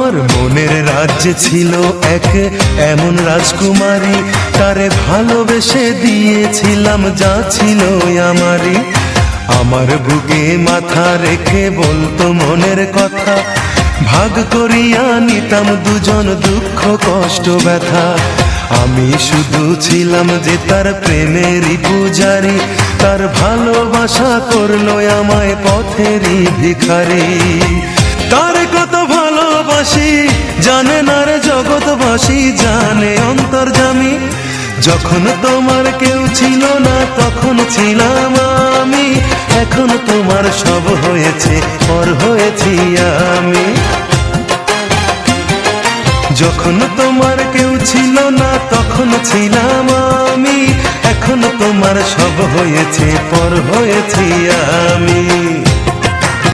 আমার মনের রাজ্যে ছিল এক এমন রাজকুমারী, তারে ভালোবেসে দিয়েছিলাম যা ছিল আমারই। আমার বুকে মাথা রেখে বলতো মনের কথা, ভাগ করিয়া নিতাম দুজন দুঃখ কষ্ট ব্যথা। আমি শুধু ছিলাম যে তার প্রেমেরই পূজারি, তার ভালোবাসা করলো আমায় পথেরই ভিখারি। তার কত ভালোবাসি জানে না রে জগৎবাসী, জানে অন্তর্যামী। যখন তোমার কেউ ছিল না তখন ছিলাম আমি, এখন তোমার সব হয়েছে পর হয়েছি আমি। যখন তোমার কেউ ছিল না তখন ছিলাম আমি, এখন তোমার সব হয়েছে পর হয়েছি আমি।